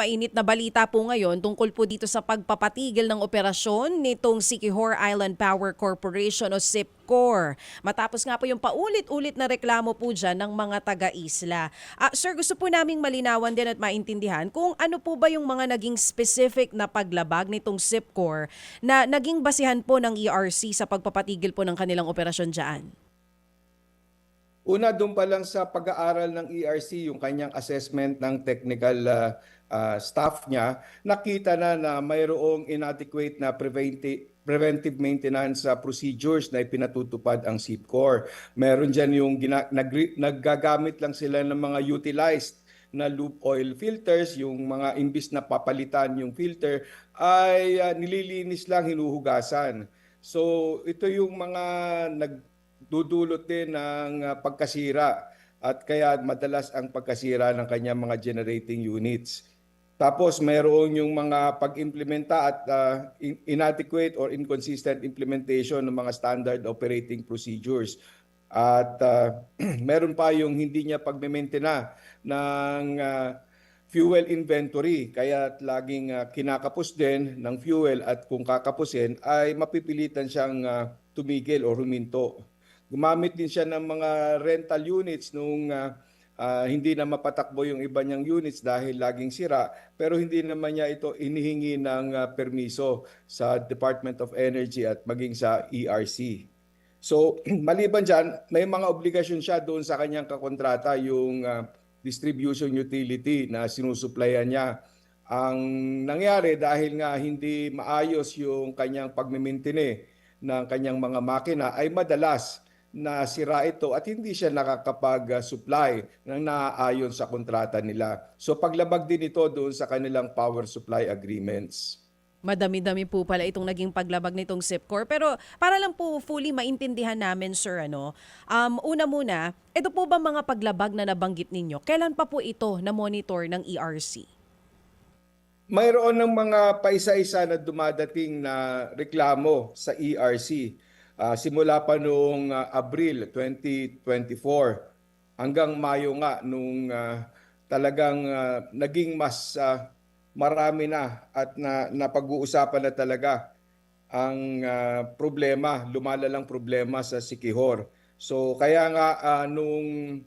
mainit na balita po ngayon tungkol po dito sa pagpapatigil ng operasyon nitong Siquijor Island Power Corporation o SIPCOR. Matapos nga po yung paulit-ulit na reklamo po dyan ng mga taga-isla. Sir, gusto po naming malinawan din at maintindihan kung ano po ba yung mga naging specific na paglabag nitong SIPCOR na naging basihan po ng ERC sa pagpapatigil po ng kanilang operasyon dyan. Una, doon pa lang sa pag-aaral ng ERC, yung kanyang assessment ng technical staff niya, nakita na mayroong inadequate na preventive maintenance procedures na ipinatutupad ang SIPCOR. Meron dyan yung naggagamit lang sila ng mga utilized na loop oil filters, yung mga imbis na papalitan yung filter, ay nililinis lang, hinuhugasan. So ito yung mga dudulot din ng pagkasira at kaya madalas ang pagkasira ng kanyang mga generating units. Tapos mayroon yung mga pag-implementa at inadequate or inconsistent implementation ng mga standard operating procedures. At meron pa yung hindi niya pagme-maintain ng fuel inventory, kaya laging kinakapos din ng fuel at kung kakapusin ay mapipilitan siyang tumigil o huminto. Gumamit din siya ng mga rental units nung hindi na mapatakbo yung iba niyang units dahil laging sira, pero hindi naman niya ito inihingi ng permiso sa Department of Energy at maging sa ERC. So maliban dyan, may mga obligasyon siya doon sa kanyang kakontrata, yung distribution utility na sinusuplayan niya. Ang nangyari dahil nga hindi maayos yung kanyang pagmimintine ng kanyang mga makina ay madalas na sira ito at hindi siya nakakapag-supply ng naaayon sa kontrata nila. So paglabag din ito doon sa kanilang power supply agreements. Madami-dami po pala itong naging paglabag nitong SIPCOR. Pero para lang po fully maintindihan namin, sir, una muna, ito po ba mga paglabag na nabanggit ninyo? Kailan pa po ito na-monitor ng ERC? Mayroon ng mga paisa-isa na dumadating na reklamo sa ERC. Simula pa noong Abril 2024 hanggang Mayo nga nung talagang naging mas marami na at napag-uusapan na talaga ang problema, lumalalang problema sa Siquijor. So kaya nga nung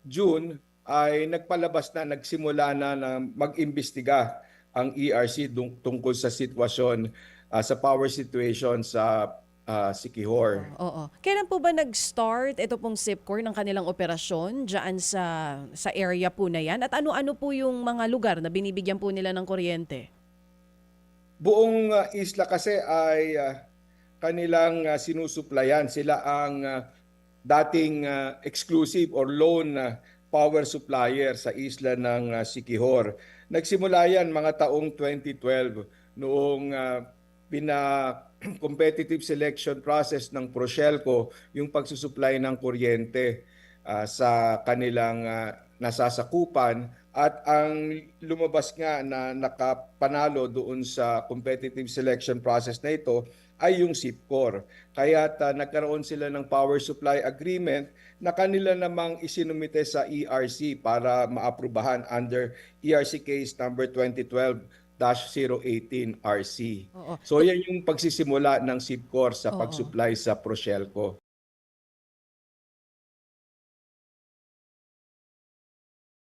June ay nagsimula na mag-imbestiga ang ERC tungkol sa sitwasyon, sa power situation sa Siquijor. Oo. Kailan po ba nag-start ito pong SIPCOR ng kanilang operasyon dyan sa area po na yan? At ano-ano po yung mga lugar na binibigyan po nila ng kuryente? Buong isla kasi ay kanilang sinusuplayan. Sila ang dating exclusive or lone power supplier sa isla ng Siquijor. Nagsimula yan mga taong 2012 noong competitive selection process ng Procelco yung pagsusupply ng kuryente sa kanilang nasasakupan, at ang lumabas nga na nakapanalo doon sa competitive selection process na ito ay yung SIPCOR. Kaya nagkaroon sila ng power supply agreement na kanila namang isinumite sa ERC para maaprubahan under ERC case number 2012-018 RC. Oo. So yan yung pagsisimula ng SIPCOR sa Oo. pag-supply sa Procelco.